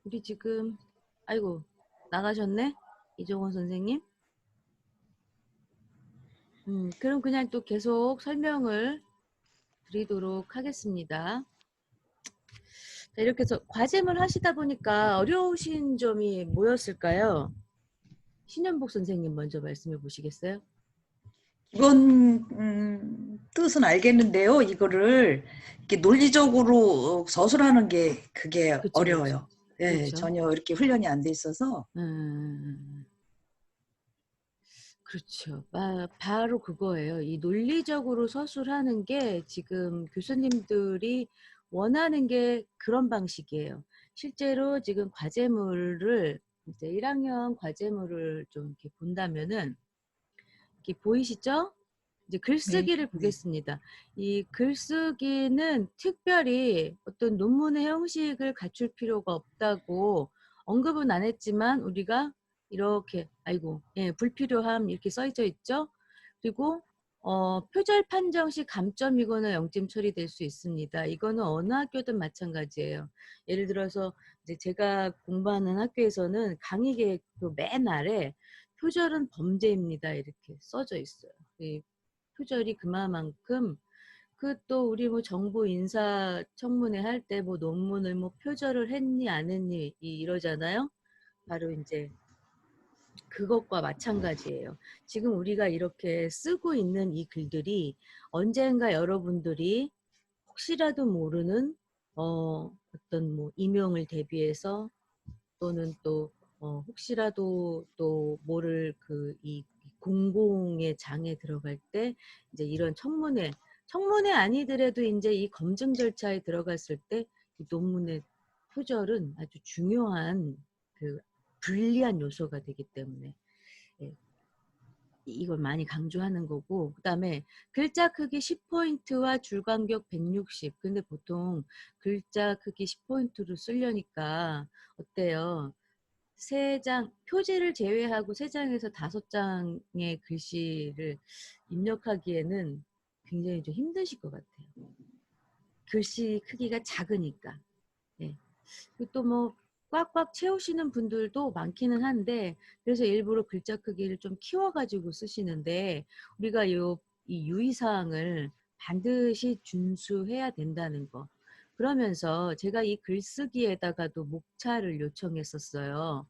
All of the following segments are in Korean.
우리 지금, 아이고, 나가셨네? 이종원 선생님? 그럼 그냥 또 계속 설명을 드리도록 하겠습니다. 자, 이렇게 해서 과제물 하시다 보니까 어려우신 점이 뭐였을까요? 신현복 선생님 먼저 말씀해 보시겠어요? 기본 뜻은 알겠는데요. 이거를 이렇게 논리적으로 서술하는 게 그게 그쵸, 그쵸. 어려워요. 예, 그렇죠. 전혀 이렇게 훈련이 안 돼 있어서. 그렇죠. 바로 그거예요. 이 논리적으로 서술하는 게 지금 교수님들이 원하는 게 그런 방식이에요. 실제로 지금 과제물을 이제 1학년 과제물을 좀 이렇게 본다면은 이렇게 보이시죠? 이제 네, 글쓰기를 네. 보겠습니다. 이 글쓰기는 특별히 어떤 논문의 형식을 갖출 필요가 없다고 언급은 안 했지만 우리가 이렇게 예, 불필요함 이렇게 써져 있죠. 그리고 표절 판정 시 감점이거나 0점 처리될 수 있습니다. 이거는 어느 학교든 마찬가지예요. 예를 들어서 이제 제가 공부하는 학교에서는 강의 계획표 맨 아래 표절은 범죄입니다. 이렇게 써져 있어요. 이 표절이 그만큼 그 또 우리 뭐 정부 인사청문회 할 때 뭐 논문을 뭐 표절을 했니 안 했니 이러잖아요. 바로 이제 그것과 마찬가지예요. 지금 우리가 이렇게 쓰고 있는 이 글들이 언젠가 여러분들이 혹시라도 모르는 어떤 뭐 임용을 대비해서 또는 또 혹시라도 또 모를 그 이 공공의 장에 들어갈 때 이제 이런 청문회 아니더라도 이제 이 검증 절차에 들어갔을 때 이 논문의 표절은 아주 중요한 그 불리한 요소가 되기 때문에 예, 이걸 많이 강조하는 거고, 그다음에 글자 크기 10포인트와 줄 간격 160. 근데 보통 글자 크기 10포인트로 쓰려니까 어때요? 세 장, 표지를 제외하고 세 장에서 5장의 글씨를 입력하기에는 굉장히 좀 힘드실 것 같아요. 글씨 크기가 작으니까. 네. 또 뭐 꽉꽉 채우시는 분들도 많기는 한데 그래서 일부러 글자 크기를 좀 키워가지고 쓰시는데 우리가 이 유의사항을 반드시 준수해야 된다는 거. 그러면서 제가 이 글쓰기에다가도 목차를 요청했었어요.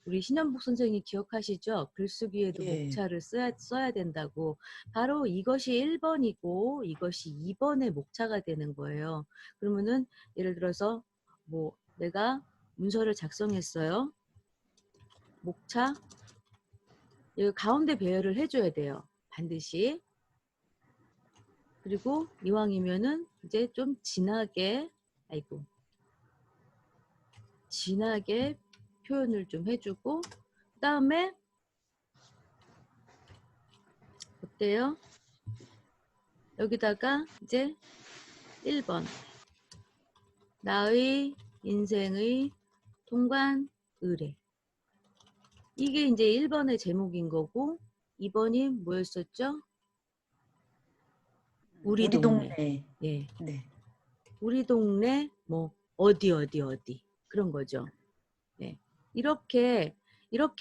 우리 신현복 선생님 기억하시죠? 글쓰기에도 예. 목차를 써야 된다고. 바로 이것이 1번이고 이것이 2번의 목차가 되는 거예요. 그러면은 예를 들어서 뭐 내가 문서를 작성했어요. 목차 여기 가운데 배열을 해줘야 돼요. 반드시. 그리고 이왕이면은 이제 좀 진하게 표현을 좀 해주고 그 다음에 어때요? 여기다가 이제 1번 나의 인생의 통관 의뢰. 이게 이제 1번의 제목인 거고 2번이 뭐였었죠? 우리 우리 동네. 동네. 예. 네. 우리 동네 뭐 어디 그런 거죠. 네. 이렇게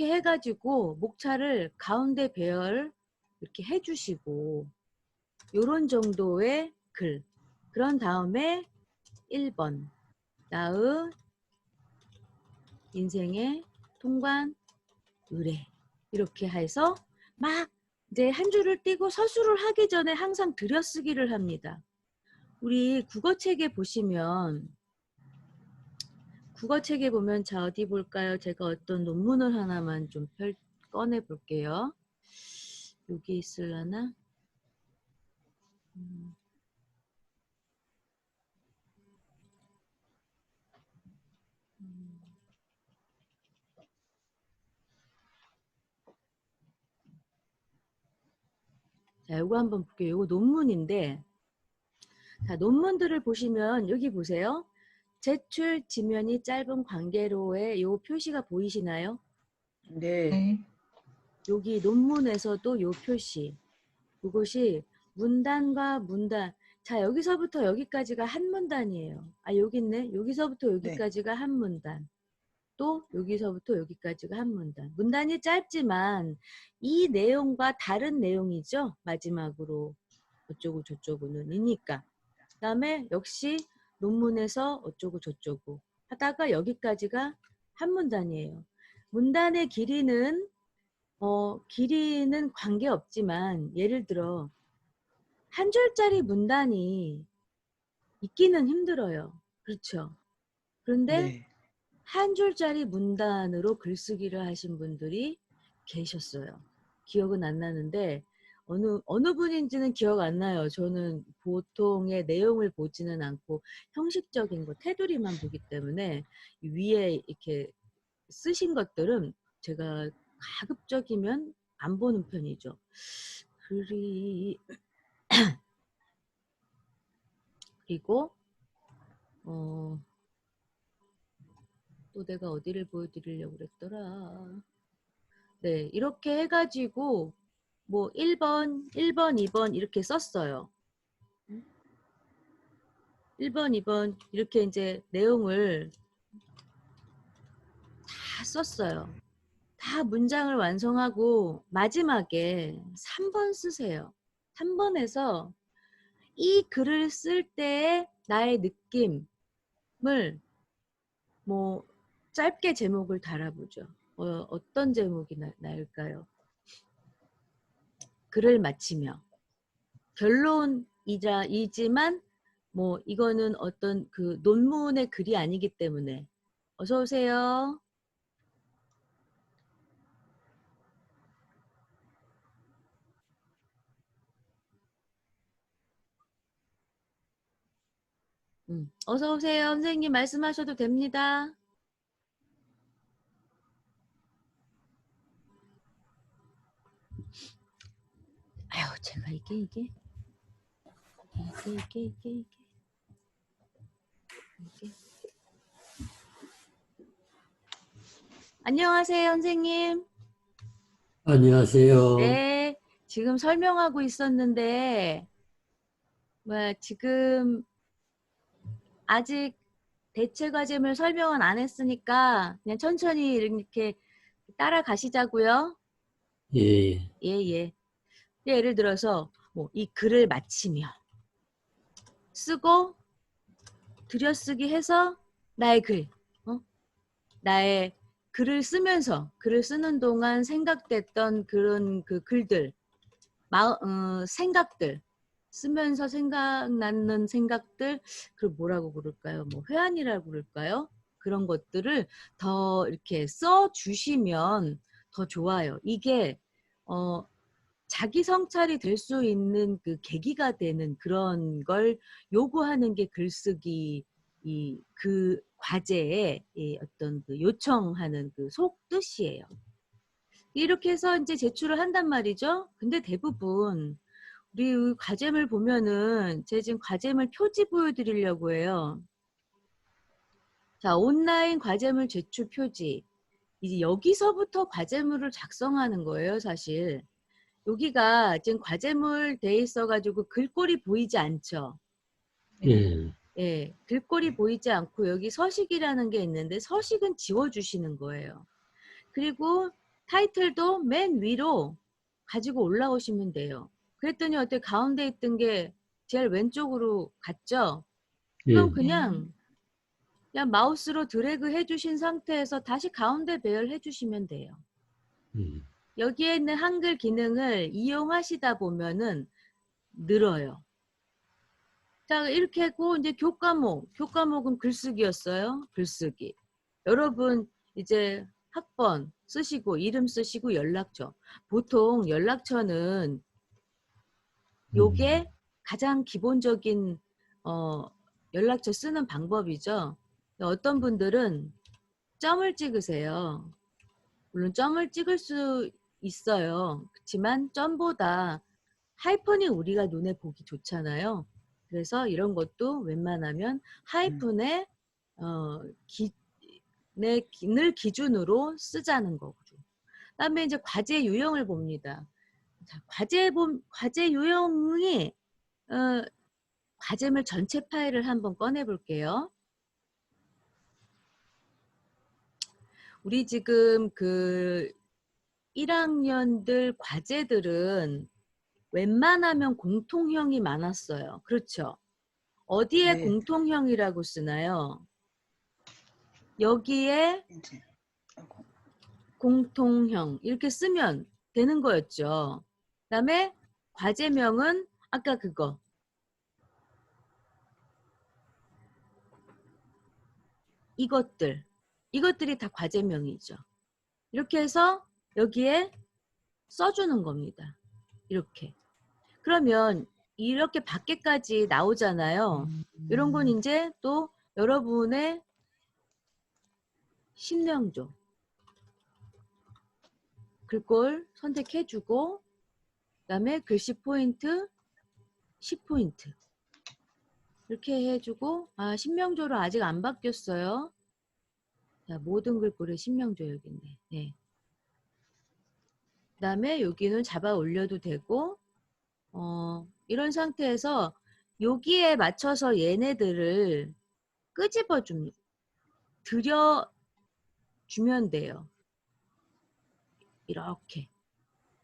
해가지고 목차를 가운데 배열 이렇게 해주시고 요런 정도의 글. 그런 다음에 1번 나의 인생의 통관 의뢰 이렇게 해서 막 이제 한 줄을 띄고 서술을 하기 전에 항상 들여쓰기를 합니다. 우리 국어책에 보시면 자 어디 볼까요? 제가 어떤 논문을 하나만 좀 꺼내 볼게요. 여기 있으려나? 자, 요거 한번 볼게요. 요거 논문인데 자, 논문들을 보시면 여기 보세요. 제출 지면이 짧은 관계로의 요 표시가 보이시나요? 네. 네. 여기 논문에서도 요 표시. 이것이 문단과 문단. 자, 여기서부터 여기까지가 한 문단이에요. 아, 여기 있네. 여기서부터 네. 여기까지가 한 문단. 또 여기서부터 여기까지가 한 문단. 문단이 짧지만 이 내용과 다른 내용이죠. 마지막으로 어쩌고 저쩌고는 이니까. 그다음에 역시 논문에서 어쩌고 저쩌고 하다가 여기까지가 한 문단이에요. 문단의 길이는 관계없지만 예를 들어 한 줄짜리 문단이 읽기는 힘들어요. 그렇죠? 그런데 네. 한 줄짜리 문단으로 글쓰기를 하신 분들이 계셨어요. 기억은 안 나는데 어느 분인지는 기억 안 나요. 저는 보통의 내용을 보지는 않고 형식적인 거 테두리만 보기 때문에 위에 이렇게 쓰신 것들은 제가 가급적이면 안 보는 편이죠. 그리고 또 내가 어디를 보여드리려고 그랬더라. 네, 이렇게 해가지고 뭐 1번, 2번 이렇게 썼어요. 1번, 2번 이렇게 이제 내용을 다 썼어요. 다 문장을 완성하고 마지막에 3번 쓰세요. 3번에서 이 글을 쓸 때의 나의 느낌을 뭐 짧게 제목을 달아보죠. 어떤 제목이 나을까요? 글을 마치며 결론이지만 뭐 이거는 어떤 그 논문의 글이 아니기 때문에 어서 오세요. 어서 오세요. 선생님 말씀하셔도 됩니다. 아유, 제가 이게 안녕하세요, 선생님. 안녕하세요. 네, 지금 설명하고 있었는데 지금 아직 대체 과제물 설명은 안 했으니까 그냥 천천히 이렇게 따라가시자고요. 예, 예. 예를 들어서 뭐 이 글을 마치며 쓰고 들여쓰기 해서 나의 나의 글을 쓰면서 글을 쓰는 동안 생각됐던 그런 그 글들, 생각들 쓰면서 생각나는 생각들, 그걸 뭐라고 부를까요? 뭐 회한이라고 부를까요? 그런 것들을 더 이렇게 써 주시면 더 좋아요. 이게 자기 성찰이 될 수 있는 그 계기가 되는 그런 걸 요구하는 게 글쓰기 그 과제의 어떤 그 요청하는 그 속뜻이에요. 이렇게 해서 이제 제출을 한단 말이죠. 근데 대부분 우리 과제물 보면은 제가 지금 과제물 표지 보여드리려고 해요. 자, 온라인 과제물 제출 표지. 이제 여기서부터 과제물을 작성하는 거예요, 사실. 여기가 지금 과제물 돼 있어가지고 글꼴이 보이지 않죠. 예, 예, 글꼴이 보이지 않고 여기 서식이라는 게 있는데 서식은 지워주시는 거예요. 그리고 타이틀도 맨 위로 가지고 올라오시면 돼요. 그랬더니 어때 가운데 있던 게 제일 왼쪽으로 갔죠? 그럼 예, 그냥 마우스로 드래그 해주신 상태에서 다시 가운데 배열해 주시면 돼요. 음, 여기에 있는 한글 기능을 이용하시다 보면은 늘어요. 자, 이렇게 하고 이제 교과목은 글쓰기였어요. 글쓰기. 여러분 이제 학번 쓰시고 이름 쓰시고 연락처. 보통 연락처는 요게 가장 기본적인 연락처 쓰는 방법이죠. 어떤 분들은 점을 찍으세요. 물론 점을 찍을 수 있어요. 그렇지만 점보다 하이픈이 우리가 눈에 보기 좋잖아요. 그래서 이런 것도 웬만하면 하이픈에 늘 기준으로 쓰자는 거죠. 그다음에 이제 과제 유형을 봅니다. 자, 과제 유형이 과제물 전체 파일을 한번 꺼내 볼게요. 우리 지금 그 1학년들 과제들은 웬만하면 공통형이 많았어요. 그렇죠? 어디에 네. 공통형이라고 쓰나요? 여기에 이제 아이고. 공통형 이렇게 쓰면 되는 거였죠. 그다음에 과제명은 아까 그거 이것들이 다 과제명이죠. 이렇게 해서 여기에 써주는 겁니다. 이렇게. 그러면 이렇게 밖에까지 나오잖아요. 이런 건 이제 또 여러분의 신명조. 글꼴 선택해주고 그다음에 글씨 포인트 10포인트 이렇게 해주고 신명조로 아직 안 바뀌었어요. 자, 모든 글꼴의 신명조 여기 있네. 네. 그다음에 여기는 잡아 올려도 되고 이런 상태에서 여기에 맞춰서 얘네들을 끄집어 들여주면 돼요. 이렇게.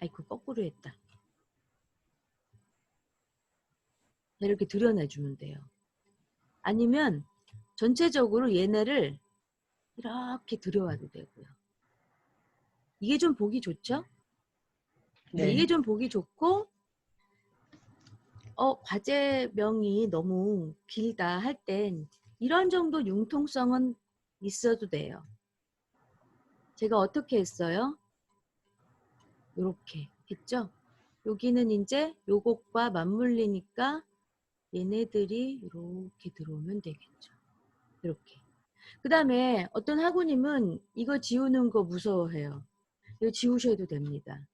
아이고 거꾸로 했다. 이렇게 들여내주면 돼요. 아니면 전체적으로 얘네를 이렇게 들여와도 되고요. 이게 좀 보기 좋죠? 네. 이게 좀 보기 좋고 과제명이 너무 길다 할 땐 이런 정도 융통성은 있어도 돼요. 제가 어떻게 했어요? 이렇게 했죠? 여기는 이제 요것과 맞물리니까 얘네들이 이렇게 들어오면 되겠죠. 이렇게. 그 다음에 어떤 학우님은 이거 지우는 거 무서워해요. 이거 지우셔도 됩니다.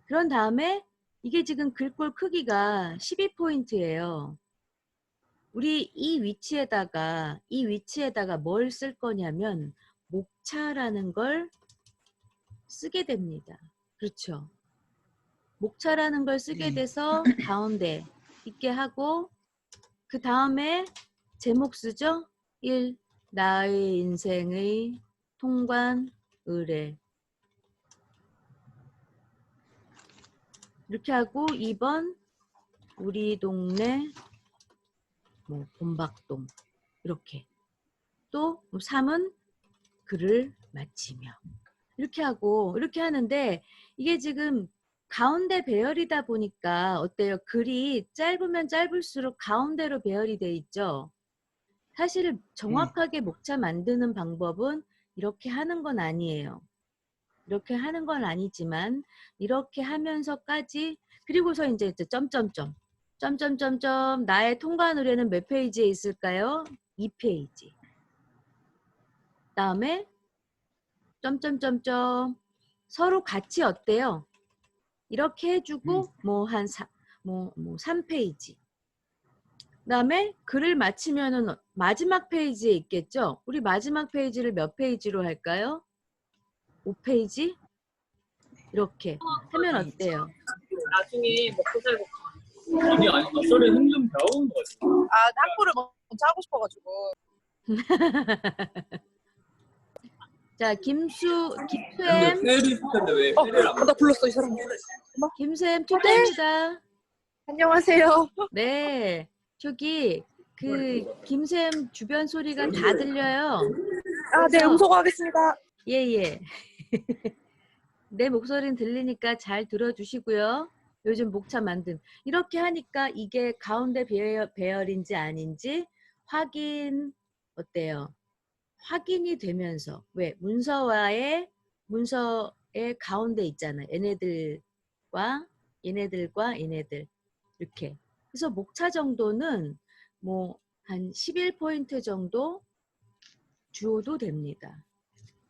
그런 다음에 이게 지금 글꼴 크기가 12포인트예요. 우리 이 위치에다가 뭘 쓸 거냐면 목차라는 걸 쓰게 됩니다. 그렇죠? 목차라는 걸 쓰게 네. 돼서 가운데 있게 하고 그 다음에 제목 쓰죠? 1. 나의 인생의 통관 의뢰 이렇게 하고 2번 우리 동네 본박동 이렇게 또 3은 글을 마치며 이렇게 하고 이렇게 하는데 이게 지금 가운데 배열이다 보니까 어때요? 글이 짧으면 짧을수록 가운데로 배열이 돼 있죠. 사실 정확하게 목차 만드는 방법은 이렇게 하는 건 아니에요. 이렇게 하는 건 아니지만 이렇게 하면서까지 그리고서 이제 점점점 점점점점 나의 통관 의뢰는 몇 페이지에 있을까요? 2페이지. 다음에 점점점점 서로 같이 어때요? 이렇게 해주고 뭐 3페이지. 그다음에 글을 마치면은 마지막 페이지에 있겠죠? 우리 마지막 페이지를 몇 페이지로 할까요? 5페이지? 이렇게 하면 어때요? 나중에 먹고 살고 아니 너 소리 흥좀 배우는 거지. 학부를 먼저 하고 싶어가지고. 자, 근데 김수엠, 페리 있을 텐데 왜 페리를 안 나 불렀어 이 사람. 김수엠 투표입니다. 안녕하세요. 네, 저기 김수엠 주변 소리가 다 들려요. 네, 음소거하겠습니다. 예. 내 목소리는 들리니까 잘 들어주시고요. 요즘 목차 만듦. 이렇게 하니까 이게 가운데 배열인지 아닌지 확인 어때요? 확인이 되면서 왜 문서의 가운데 있잖아요. 얘네들과 얘네들 이렇게. 그래서 목차 정도는 뭐 한 11포인트 정도 주어도 됩니다.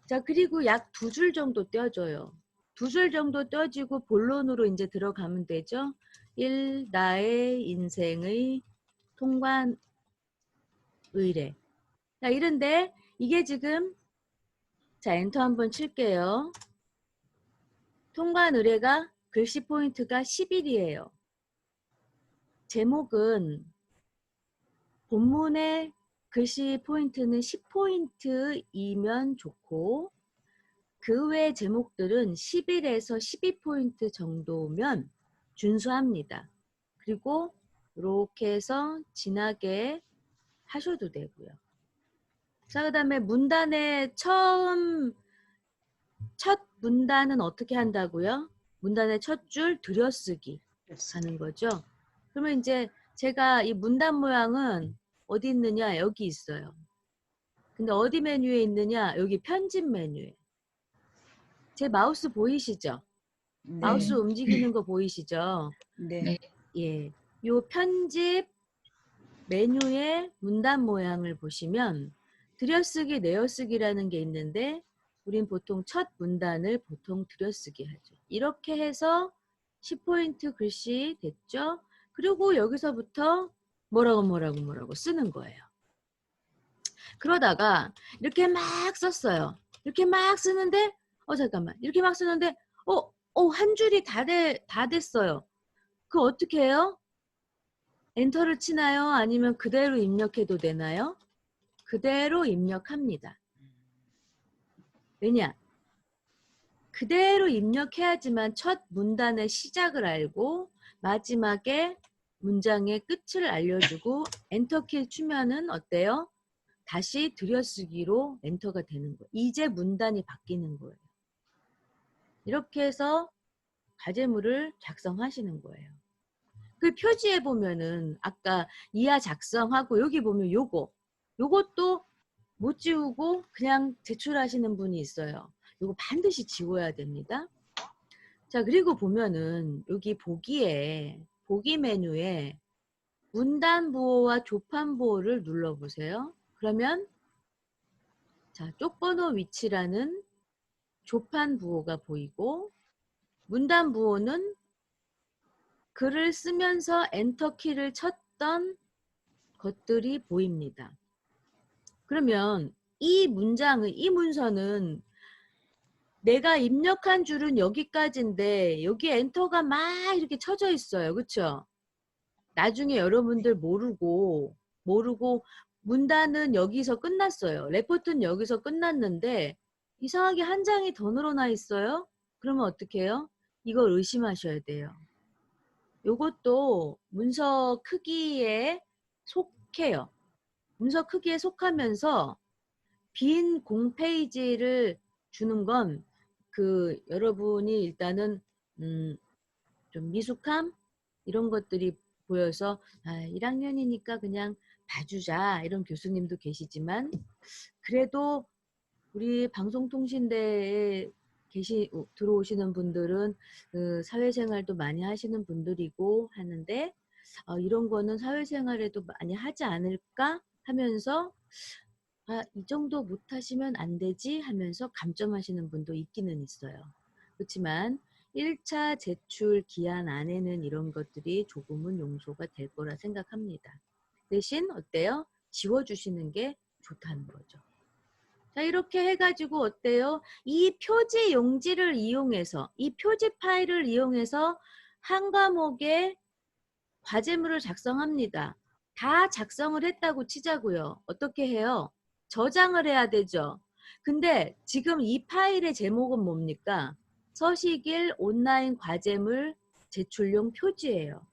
자, 그리고 약 2줄 정도 떼어줘요. 2줄 정도 떼어지고 본론으로 이제 들어가면 되죠. 1. 나의 인생의 통관 의뢰. 자, 이런데 이게 지금 자, 엔터 한번 칠게요. 통관 의뢰가 글씨 포인트가 11이에요. 제목은 본문의 글씨 포인트는 10포인트이면 좋고 그 외 제목들은 11에서 12포인트 정도면 준수합니다. 그리고 이렇게 해서 진하게 하셔도 되고요. 자, 그 다음에 문단의 첫 문단은 어떻게 한다고요? 문단의 첫 줄 들여쓰기 하는 거죠. 그러면 이제 제가 이 문단 모양은 어디 있느냐? 여기 있어요. 근데 어디 메뉴에 있느냐? 여기 편집 메뉴에. 제 마우스 보이시죠? 네. 마우스 움직이는 거 보이시죠? 네. 예. 요 편집 메뉴의 문단 모양을 보시면 들여쓰기, 내어쓰기라는 게 있는데 우린 보통 첫 문단을 보통 들여쓰기 하죠. 이렇게 해서 10포인트 글씨 됐죠? 그리고 여기서부터 뭐라고 쓰는 거예요. 그러다가 이렇게 막 썼어요. 이렇게 막 쓰는데 잠깐만. 이렇게 막 쓰는데 한 줄이 다 됐어요. 그거 어떻게 해요? 엔터를 치나요? 아니면 그대로 입력해도 되나요? 그대로 입력합니다. 왜냐? 그대로 입력해야지만 첫 문단의 시작을 알고 마지막에 문장의 끝을 알려주고 엔터키를 치면은 어때요? 다시 들여쓰기로 엔터가 되는 거예요. 이제 문단이 바뀌는 거예요. 이렇게 해서 과제물을 작성하시는 거예요. 그 표지에 보면은 아까 이하 작성하고 여기 보면 요것도 못 지우고 그냥 제출하시는 분이 있어요. 요거 반드시 지워야 됩니다. 자, 그리고 보면은 여기 보기 메뉴에 문단 부호와 조판 부호를 눌러보세요. 그러면 자, 쪽번호 위치라는 조판 부호가 보이고 문단 부호는 글을 쓰면서 엔터키를 쳤던 것들이 보입니다. 그러면 이 문서는 내가 입력한 줄은 여기까지인데 여기 엔터가 막 이렇게 쳐져 있어요. 그렇죠? 나중에 여러분들 모르고 문단은 여기서 끝났어요. 레포트는 여기서 끝났는데 이상하게 한 장이 더 늘어나 있어요. 그러면 어떻게 해요? 이걸 의심하셔야 돼요. 요것도 문서 크기에 속해요. 문서 크기에 속하면서 빈 공페이지를 주는 건 여러분이 일단은 좀 미숙함 이런 것들이 보여서 1학년이니까 그냥 봐주자 이런 교수님도 계시지만 그래도 우리 방송통신대에 들어오시는 분들은 사회생활도 많이 하시는 분들이고 하는데 이런 거는 사회생활에도 많이 하지 않을까 하면서 이 정도 못하시면 안 되지 하면서 감점하시는 분도 있기는 있어요. 그렇지만 1차 제출 기한 안에는 이런 것들이 조금은 용서가 될 거라 생각합니다. 대신 어때요? 지워주시는 게 좋다는 거죠. 자, 이렇게 해가지고 어때요? 이 표지 용지를 이용해서, 이 표지 파일을 이용해서 한 과목에 과제물을 작성합니다. 다 작성을 했다고 치자고요. 어떻게 해요? 저장을 해야 되죠. 근데 지금 이 파일의 제목은 뭡니까? 서식일 온라인 과제물 제출용 표지예요.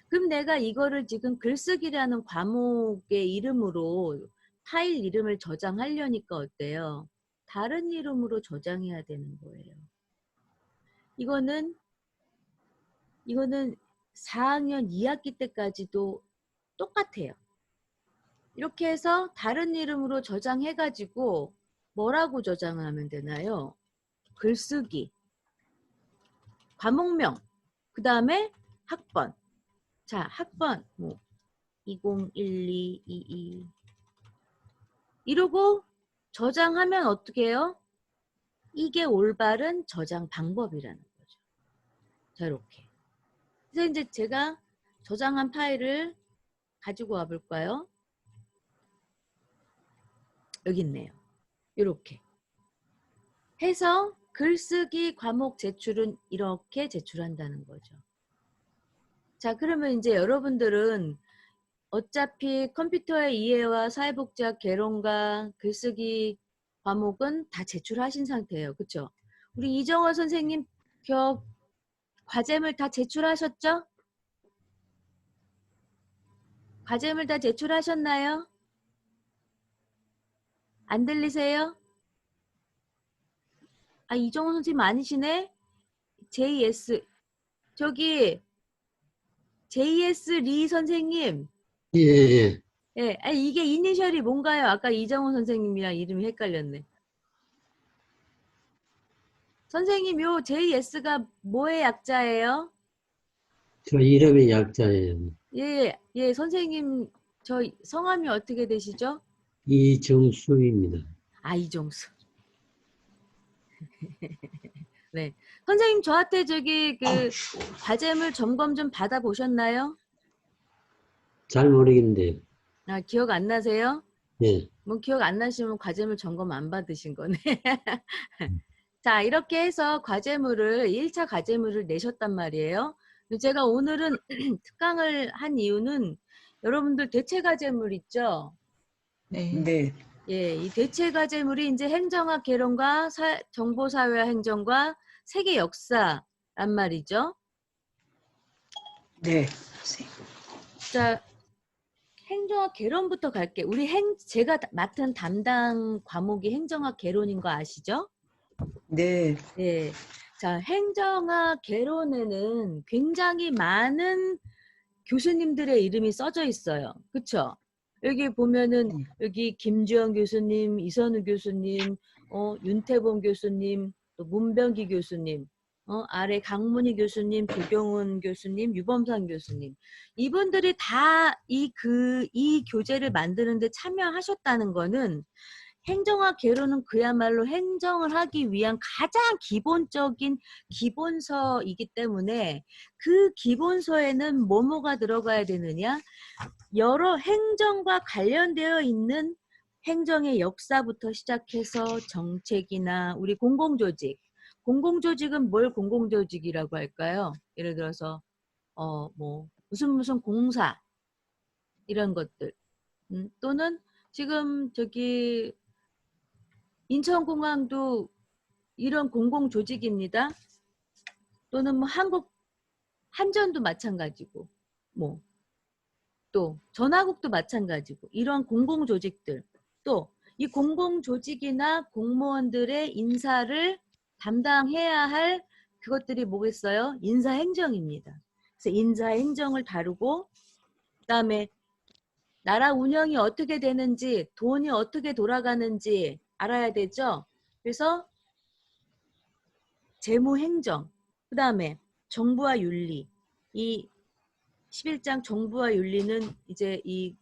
그럼 내가 이거를 지금 글쓰기라는 과목의 이름으로 파일 이름을 저장하려니까 어때요? 다른 이름으로 저장해야 되는 거예요. 이거는 4학년 2학기 때까지도 똑같아요. 이렇게 해서 다른 이름으로 저장해가지고 뭐라고 저장하면 되나요? 글쓰기, 과목명, 그 다음에 학번. 자, 학번 201222 이러고 저장하면 어떻게 해요? 이게 올바른 저장 방법이라는 거죠. 자, 이렇게. 그래서 이제 제가 저장한 파일을 가지고 와볼까요? 여기 있네요. 이렇게 해서 글쓰기 과목 제출은 이렇게 제출한다는 거죠. 자, 그러면 이제 여러분들은 어차피 컴퓨터의 이해와 사회복지학 개론과 글쓰기 과목은 다 제출하신 상태예요. 그쵸? 우리 이정원 선생님 과제물 다 제출하셨죠? 과제물 다 제출하셨나요? 안 들리세요? 아, 이정원 선생님 아니시네? JS. 저기, JS 리 선생님. 예, 예. 예, 아니, 이게 이니셜이 뭔가요? 아까 이정원 선생님이랑 이름이 헷갈렸네. 선생님, 요 JS가 뭐의 약자예요? 저 이름의 약자예요. 예, 예, 선생님, 저 성함이 어떻게 되시죠? 이정수입니다. 아, 이정수. 네. 선생님, 저한테 저기 과제물 점검 좀 받아보셨나요? 잘 모르겠는데, 아, 기억 안 나세요? 예. 뭐 기억 안 나시면 과제물 점검 안 받으신 거네. 자, 이렇게 해서 과제물을 1차 과제물을 내셨단 말이에요. 제가 오늘은 특강을 한 이유는 여러분들 대체 과제물 있죠? 네. 예, 이 대체 과제물이 이제 행정학 개론과 정보사회화 행정과 세계 역사란 말이죠. 네. 자, 행정학 개론부터 갈게. 제가 맡은 담당 과목이 행정학 개론인 거 아시죠? 네. 네. 자, 행정학 개론에는 굉장히 많은 교수님들의 이름이 써져 있어요. 그쵸? 여기 보면은 여기 김주영 교수님, 이선우 교수님, 윤태봉 교수님, 또 문병기 교수님, 아래 강문희 교수님, 조경훈 교수님, 유범상 교수님. 이분들이 다 이 교재를 만드는데 참여하셨다는 거는 행정학 개론은 그야말로 행정을 하기 위한 가장 기본적인 기본서이기 때문에 그 기본서에는 뭐가 들어가야 되느냐? 여러 행정과 관련되어 있는 행정의 역사부터 시작해서 정책이나 우리 공공조직. 공공조직은 뭘 공공조직이라고 할까요? 예를 들어서 무슨 공사 이런 것들. 또는 지금 저기 인천공항도 이런 공공조직입니다. 또는 뭐 한전도 마찬가지고, 또 전화국도 마찬가지고, 이런 공공조직들, 또 이 공공조직이나 공무원들의 인사를 담당해야 할 그것들이 뭐겠어요? 인사행정입니다. 그래서 인사행정을 다루고, 그다음에 나라 운영이 어떻게 되는지, 돈이 어떻게 돌아가는지 알아야 되죠. 그래서 재무행정, 그 다음에 정부와 윤리, 이 11장 정부와 윤리는 이제 이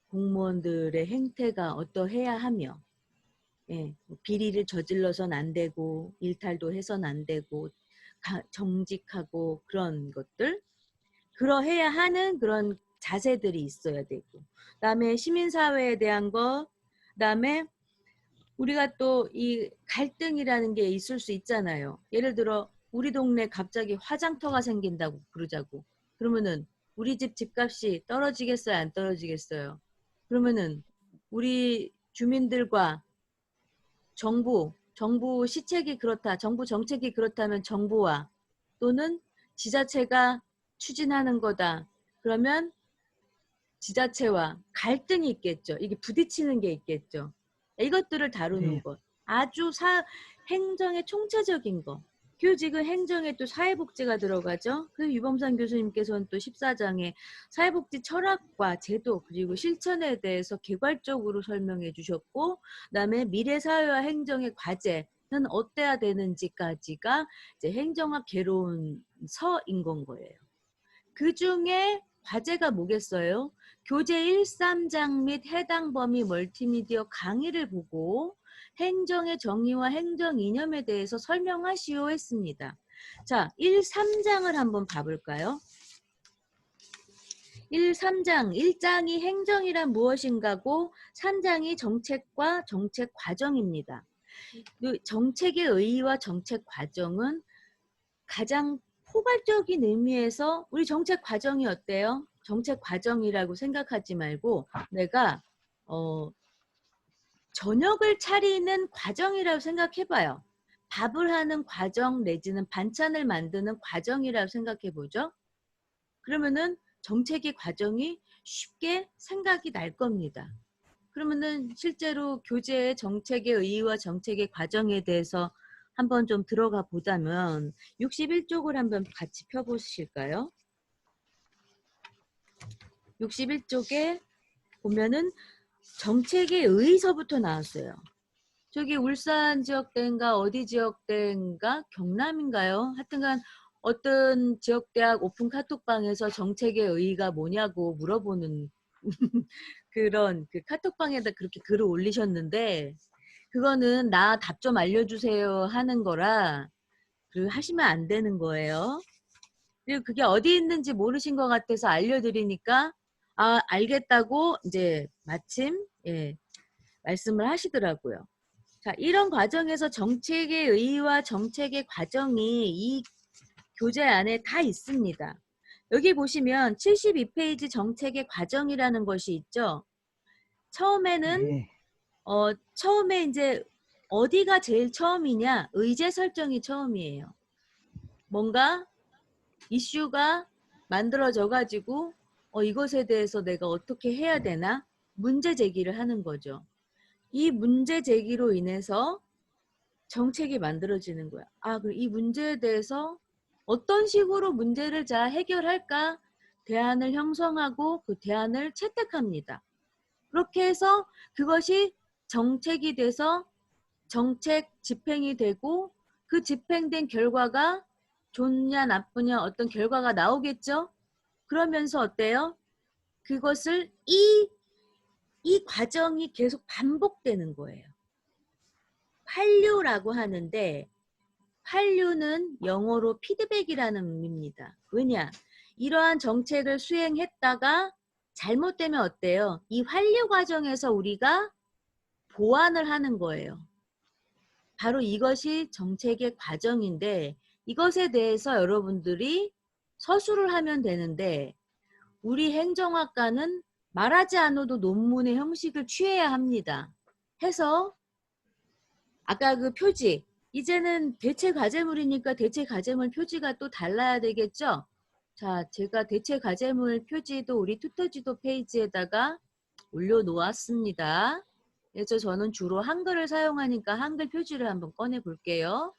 공무원들의 행태가 어떠해야 하며, 비리를 저질러서는 안 되고, 일탈도 해서는 안 되고, 정직하고 그런 것들, 그러해야 하는 그런 자세들이 있어야 되고, 그 다음에 시민사회에 대한 거, 그 다음에 우리가 또 이 갈등이라는 게 있을 수 있잖아요. 예를 들어 우리 동네 갑자기 화장터가 생긴다고 그러자고. 그러면은 우리 집 집값이 떨어지겠어요? 안 떨어지겠어요? 그러면은 우리 주민들과 정부 시책이 그렇다, 정부 정책이 그렇다면 정부와 또는 지자체가 추진하는 거다. 그러면 지자체와 갈등이 있겠죠. 이게 부딪히는 게 있겠죠. 이것들을 다루는 것. 아주 행정의 총체적인 거. 지금 행정에 또 사회복지가 들어가죠. 그 유범상 교수님께서는 또 14장에 사회복지 철학과 제도 그리고 실천에 대해서 개괄적으로 설명해 주셨고, 그다음에 미래사회와 행정의 과제는 어때야 되는지까지가 이제 행정학 개론서인 건 거예요. 그 중에 과제가 뭐겠어요? 교재 1, 3장 및 해당 범위 멀티미디어 강의를 보고 행정의 정의와 행정 이념에 대해서 설명하시오 했습니다. 자, 1, 3장을 한번 봐볼까요? 1, 3장, 1장이 행정이란 무엇인가고 3장이 정책과 정책 과정입니다. 정책의 의의와 정책 과정은 가장 포괄적인 의미에서 우리 정책 과정이 어때요? 정책 과정이라고 생각하지 말고 내가 저녁을 차리는 과정이라고 생각해봐요. 밥을 하는 과정 내지는 반찬을 만드는 과정이라고 생각해보죠. 그러면은 정책의 과정이 쉽게 생각이 날 겁니다. 그러면은 실제로 교재의 정책의 의의와 정책의 과정에 대해서 한번 좀 들어가 보자면 61쪽을 한번 같이 펴보실까요? 61쪽에 보면은 정책의 의의서부터 나왔어요. 저기 울산 지역대인가 어디 지역대인가 경남인가요? 하여튼간 어떤 지역대학 오픈 카톡방에서 정책의 의의가 뭐냐고 물어보는 그런 그 카톡방에다 그렇게 글을 올리셨는데 그거는 나 답 좀 알려주세요 하는 거라 그 하시면 안 되는 거예요. 그리고 그게 어디 있는지 모르신 것 같아서 알려드리니까 아 알겠다고 이제 마침 예, 말씀을 하시더라고요. 자, 이런 과정에서 정책의 의의와 정책의 과정이 이 교재 안에 다 있습니다. 여기 보시면 72페이지 정책의 과정이라는 것이 있죠. 처음에는 네. 처음에 이제 어디가 제일 처음이냐? 의제 설정이 처음이에요. 뭔가 이슈가 만들어져 가지고 이것에 대해서 내가 어떻게 해야 되나? 문제 제기를 하는 거죠. 이 문제 제기로 인해서 정책이 만들어지는 거야. 아, 그럼 이 문제에 대해서 어떤 식으로 문제를 잘 해결할까? 대안을 형성하고 그 대안을 채택합니다. 그렇게 해서 그것이 정책이 돼서 정책 집행이 되고 그 집행된 결과가 좋냐 나쁘냐 어떤 결과가 나오겠죠? 그러면서 어때요? 그것을 이 과정이 계속 반복되는 거예요. 환류라고 하는데 환류는 영어로 피드백이라는 의미입니다. 왜냐? 이러한 정책을 수행했다가 잘못되면 어때요? 이 환류 과정에서 우리가 보완을 하는 거예요. 바로 이것이 정책의 과정인데 이것에 대해서 여러분들이 서술을 하면 되는데 우리 행정학과는 말하지 않아도 논문의 형식을 취해야 합니다. 해서 아까 그 표지 이제는 대체 과제물이니까 대체 과제물 표지가 또 달라야 되겠죠? 자, 제가 대체 과제물 표지도 우리 투터지도 페이지에다가 올려놓았습니다. 그래서 저는 주로 한글을 사용하니까 한글 표지를 한번 꺼내 볼게요.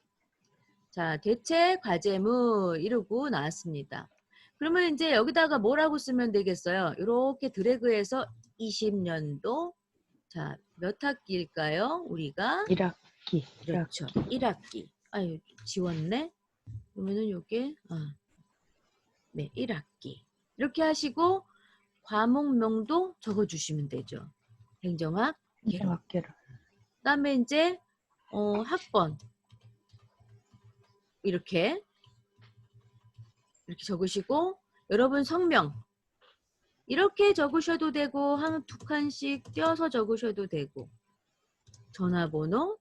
자, 대체 과제물 이러고 나왔습니다. 그러면 이제 여기다가 뭐라고 쓰면 되겠어요? 이렇게 드래그해서 20년도 자, 몇 학기일까요? 우리가 1학기. 그렇죠. 1학기. 아유, 지웠네. 그러면은 요게 네, 1학기. 이렇게 하시고 과목명도 적어 주시면 되죠. 행정학 개론. 행정학계를. 그다음에 이제 학번 이렇게 적으시고 여러분 성명 이렇게 적으셔도 되고 한 두 칸씩 띄어서 적으셔도 되고 전화번호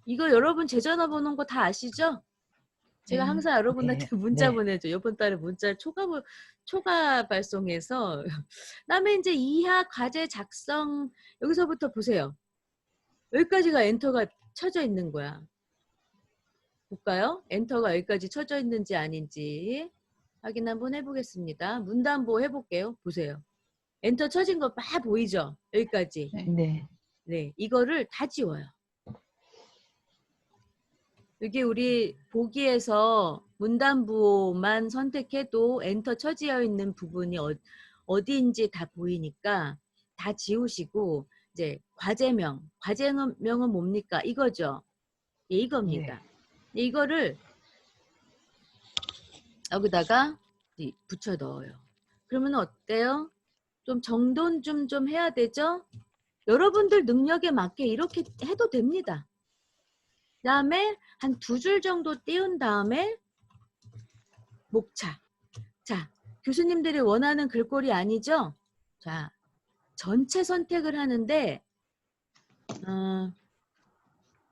이거 여러분 제 전화번호인 거 다 아시죠? 제가 항상 여러분한테 네, 문자 네. 보내줘. 이번 달에 문자 초과 발송해서 그다음에 이제 2하 과제 작성 여기서부터 보세요. 여기까지가 엔터가 쳐져 있는 거야. 볼까요? 엔터가 여기까지 쳐져 있는지 아닌지 확인 한번 해보겠습니다. 문단보 해볼게요. 보세요. 엔터 쳐진 거 막 보이죠? 여기까지. 네. 네, 이거를 다 지워요. 여기 우리 보기에서 문단부만 선택해도 엔터 쳐지어 있는 부분이 어디인지 다 보이니까 다 지우시고 이제 과제명은 뭡니까? 이거죠. 예, 이겁니다. 이거를 여기다가 붙여 넣어요. 그러면 어때요? 좀 정돈 좀 해야 되죠? 여러분들 능력에 맞게 이렇게 해도 됩니다. 그 다음에 한 2줄 정도 띄운 다음에 목차. 자, 교수님들이 원하는 글꼴이 아니죠? 자, 전체 선택을 하는데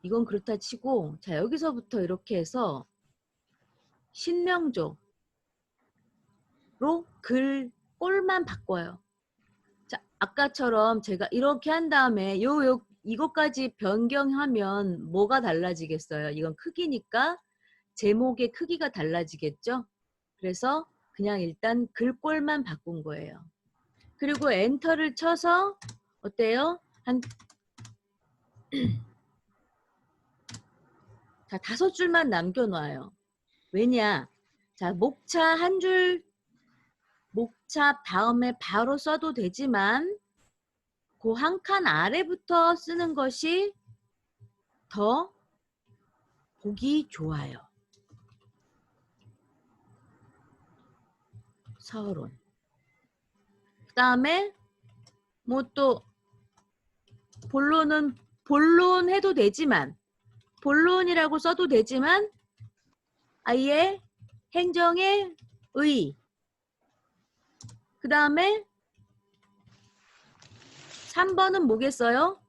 이건 그렇다 치고 자 여기서부터 이렇게 해서 신명조로 글 꼴만 바꿔요. 자, 아까처럼 제가 이렇게 한 다음에 이것까지 변경하면 뭐가 달라지겠어요? 이건 크기니까 제목의 크기가 달라지겠죠? 그래서 그냥 일단 글꼴만 바꾼 거예요. 그리고 엔터를 쳐서 어때요? 자, 5줄만 남겨놔요. 왜냐? 자, 목차 한 줄, 목차 다음에 바로 써도 되지만 그 한 칸 아래부터 쓰는 것이 더 보기 좋아요. 서론. 그 다음에 뭐 또 본론 해도 되지만 본론이라고 써도 되지만 아예 행정의 의. 그 다음에 3번은 뭐겠어요?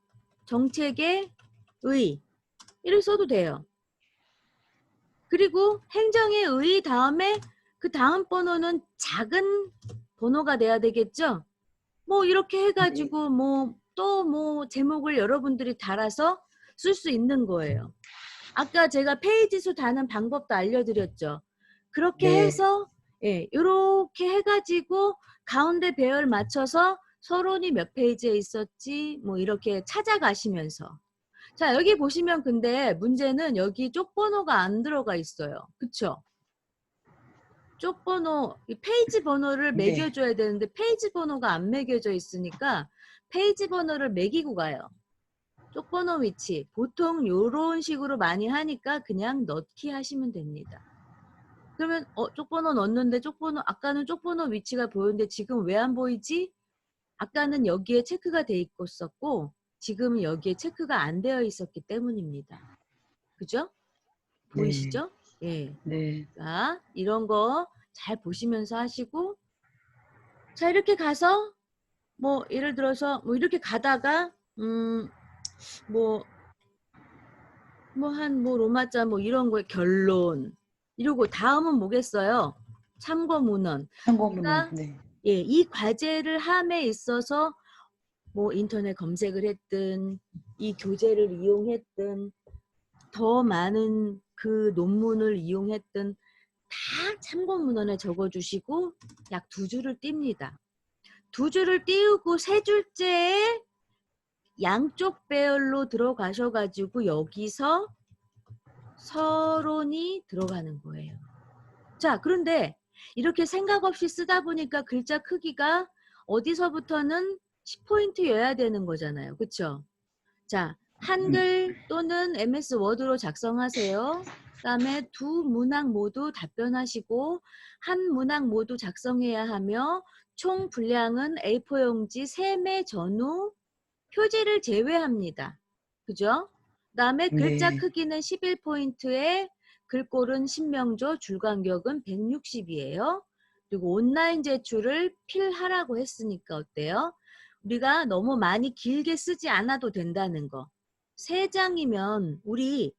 정책의 의. 이렇게 써도 돼요. 그리고 행정의 의 다음에 그 다음 번호는 작은 번호가 돼야 되겠죠? 뭐 이렇게 해가지고 또 제목을 여러분들이 달아서 쓸 수 있는 거예요. 아까 제가 페이지 수 다는 방법도 알려드렸죠. 그렇게 네. 해서 예, 이렇게 해가지고 가운데 배열 맞춰서 서론이 몇 페이지에 있었지 뭐 이렇게 찾아가시면서 자 여기 보시면 근데 문제는 여기 쪽번호가 안 들어가 있어요. 그쵸? 쪽번호, 페이지 번호를 네. 매겨줘야 되는데 페이지 번호가 안 매겨져 있으니까 페이지 번호를 매기고 가요. 쪽번호 위치. 보통 이런 식으로 많이 하니까 그냥 넣기 하시면 됩니다. 그러면 쪽번호 넣었는데 아까는 쪽번호 위치가 보였는데 지금 왜 안 보이지? 아까는 여기에 체크가 돼 있었고 지금은 여기에 체크가 안 되어 있었기 때문입니다. 그죠? 보이시죠? 예. 네. 자, 이런 거 잘 보시면서 하시고 자, 이렇게 가서 뭐 예를 들어서 뭐 이렇게 가다가 로마자 뭐 이런 거에 결론 이러고 다음은 뭐겠어요? 참고 문헌. 참고문은 그러니까 네. 예, 이 과제를 함에 있어서 뭐 인터넷 검색을 했든 이 교재를 이용했든 더 많은 그 논문을 이용했든 다 참고문헌에 적어주시고 약 2줄을 띱니다. 2줄을 띄우고 3줄째에 양쪽 배열로 들어가셔가지고 여기서 서론이 들어가는 거예요. 자, 그런데 이렇게 생각 없이 쓰다 보니까 글자 크기가 어디서부터는 10포인트여야 되는 거잖아요. 그쵸? 자, 한글 또는 MS 워드로 작성하세요. 그다음에 2 문항 모두 답변하시고 한 문항 모두 작성해야 하며 총 분량은 A4 용지 3매 전후 표지를 제외합니다. 그죠? 그다음에 글자 네. 크기는 11포인트에 글꼴은 신명조, 줄간격은 160이에요. 그리고 온라인 제출을 필하라고 했으니까 어때요? 우리가 너무 많이 길게 쓰지 않아도 된다는 거. 3장이면 우리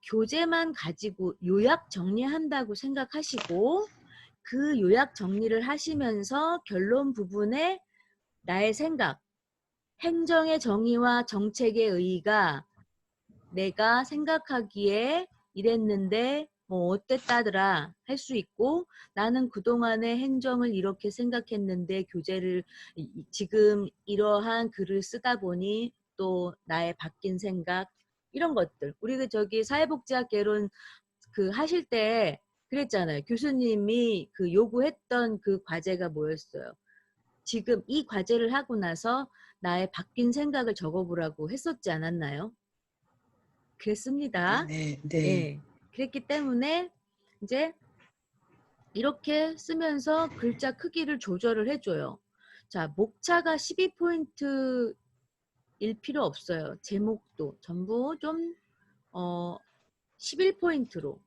교재만 가지고 요약 정리한다고 생각하시고 그 요약 정리를 하시면서 결론 부분에 나의 생각, 행정의 정의와 정책의 의의가 내가 생각하기에 이랬는데 뭐 어땠다더라 할 수 있고 나는 그동안의 행정을 이렇게 생각했는데 교재를 지금 이러한 글을 쓰다 보니 또 나의 바뀐 생각 이런 것들 우리 그 저기 사회복지학 개론 그 하실 때 그랬잖아요. 교수님이 그 요구했던 그 과제가 뭐였어요? 지금 이 과제를 하고 나서 나의 바뀐 생각을 적어보라고 했었지 않았나요? 그랬습니다. 네. 네. 예. 그랬기 때문에 이제 이렇게 쓰면서 글자 크기를 조절을 해줘요. 자, 목차가 12포인트일 필요 없어요. 제목도 전부 좀 11포인트로.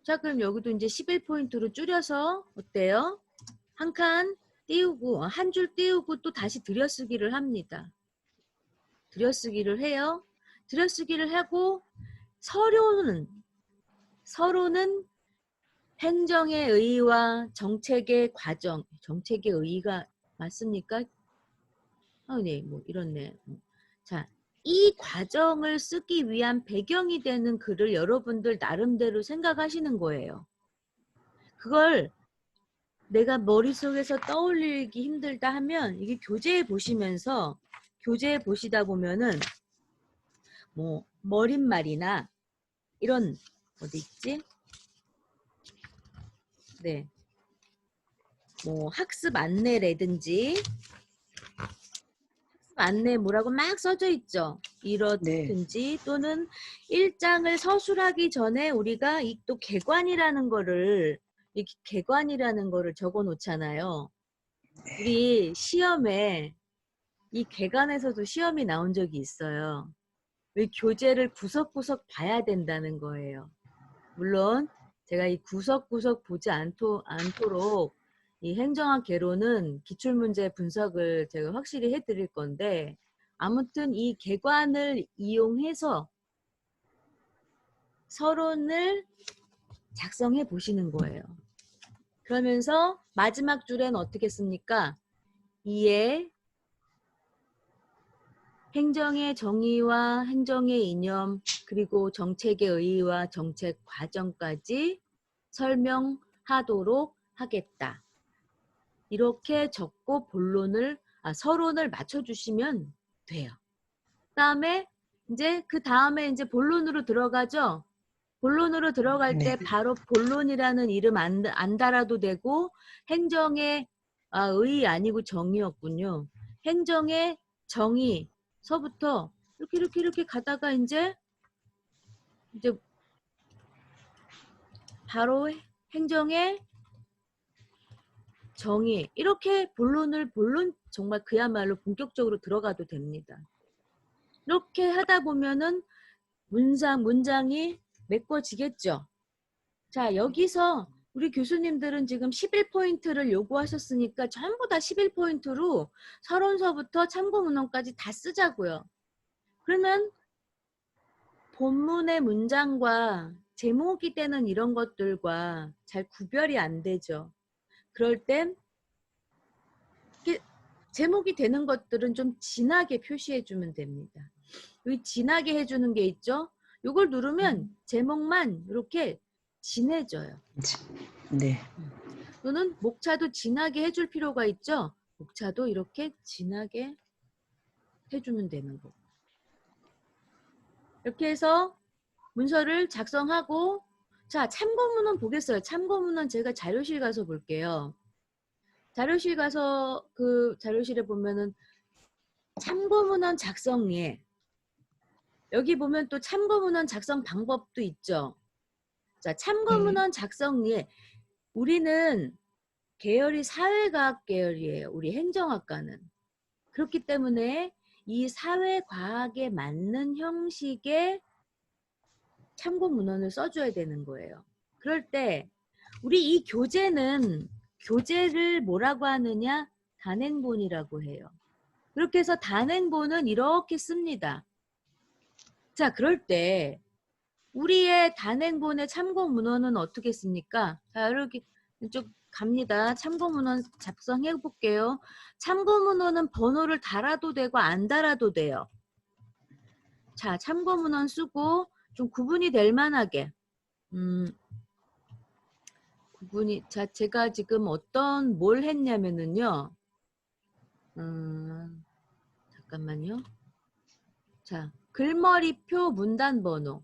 자, 그럼 여기도 이제 11포인트로 줄여서 어때요? 한 칸 띄우고 한 줄 띄우고 또 다시 들여쓰기를 합니다. 들여쓰기를 해요. 들여쓰기를 하고 서론은 행정의 의의와 정책의 과정, 정책의 의의가 맞습니까? 아, 네, 뭐 이렇네. 자, 이 과정을 쓰기 위한 배경이 되는 글을 여러분들 나름대로 생각하시는 거예요. 그걸 내가 머릿속에서 떠올리기 힘들다 하면 이게 교재에 보시면서 교재에 보시다 보면은 뭐 머릿말이나 이런 어디 있지? 네. 뭐 학습 안내라든지 안내 뭐라고 막 써져 있죠. 네. 이렇든지 또는 일장을 서술하기 전에 우리가 이 또 개관이라는 거를 적어 놓잖아요. 우리 시험에 이 개관에서도 시험이 나온 적이 있어요. 왜 교재를 구석구석 봐야 된다는 거예요. 물론 제가 이 구석구석 보지 않도록 이 행정학 개론은 기출문제 분석을 제가 확실히 해드릴 건데 아무튼 이 개관을 이용해서 서론을 작성해 보시는 거예요. 그러면서 마지막 줄엔 어떻게 씁니까? 이에 행정의 정의와 행정의 이념 그리고 정책의 의의와 정책 과정까지 설명하도록 하겠다. 이렇게 적고 서론을 맞춰주시면 돼요. 그 다음에 이제 본론으로 들어가죠. 본론으로 들어갈 때 네. 바로 본론이라는 이름 안 달아도 되고 행정의 의의 아니고 정의였군요. 행정의 정의서부터 이렇게 가다가 이제 바로 행정의 정의 이렇게 본론 정말 그야말로 본격적으로 들어가도 됩니다. 이렇게 하다 보면은 문장이 메꿔지겠죠. 자, 여기서 우리 교수님들은 지금 11포인트를 요구하셨으니까 전부 다 11포인트로 서론서부터 참고문헌까지 다 쓰자고요. 그러면 본문의 문장과 제목이 되는 이런 것들과 잘 구별이 안 되죠. 그럴 땐 제목이 되는 것들은 좀 진하게 표시해 주면 됩니다. 여기 진하게 해주는 게 있죠. 이걸 누르면 제목만 이렇게 진해져요. 네. 또는 목차도 진하게 해줄 필요가 있죠. 목차도 이렇게 진하게 해주면 되는 거고. 이렇게 해서 문서를 작성하고 자, 참고문헌 보겠어요. 참고문헌 제가 자료실 가서 볼게요. 자료실 가서 그 자료실에 보면은 참고문헌 작성예. 여기 보면 또 참고문헌 작성 방법도 있죠. 자, 참고문헌 작성예. 우리는 계열이 사회과학 계열이에요. 우리 행정학과는. 그렇기 때문에 이 사회과학에 맞는 형식의 참고문헌을 써줘야 되는 거예요. 그럴 때 우리 이 교재를 뭐라고 하느냐? 단행본이라고 해요. 그렇게 해서 단행본은 이렇게 씁니다. 자, 그럴 때 우리의 단행본의 참고문헌은 어떻게 씁니까? 자, 이렇게 쭉 갑니다. 참고문헌 작성해 볼게요. 참고문헌은 번호를 달아도 되고 안 달아도 돼요. 자, 참고문헌 쓰고 좀 구분이 될 만하게 자, 제가 지금 뭘 했냐면은요. 잠깐만요. 자, 글머리표 문단번호.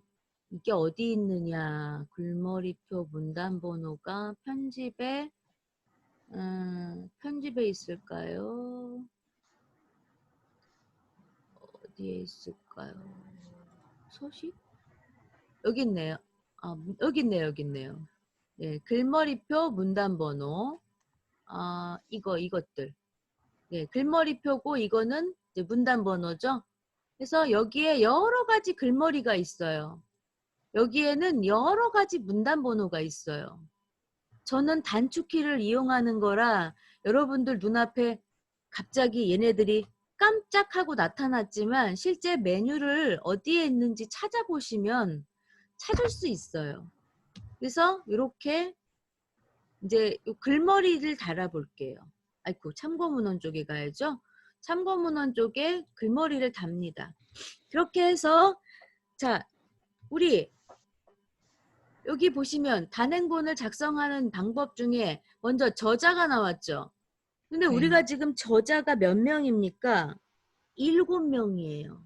이게 어디 있느냐. 글머리표 문단번호가 편집에 있을까요? 어디에 있을까요? 서식? 여기 있네요. 여기 있네요. 네, 글머리표 문단번호. 이것들. 네, 글머리표고 이거는 이제 문단번호죠. 그래서 여기에 여러 가지 글머리가 있어요. 여기에는 여러 가지 문단번호가 있어요. 저는 단축키를 이용하는 거라 여러분들 눈앞에 갑자기 얘네들이 깜짝하고 나타났지만 실제 메뉴를 어디에 있는지 찾아보시면 찾을 수 있어요. 그래서 이렇게 이제 요 글머리를 달아볼게요. 아이고, 참고문헌 쪽에 가야죠. 참고문헌 쪽에 글머리를 답니다. 그렇게 해서 자, 우리 여기 보시면 단행본을 작성하는 방법 중에 먼저 저자가 나왔죠. 근데 네. 우리가 지금 저자가 몇 명입니까? 7명이에요.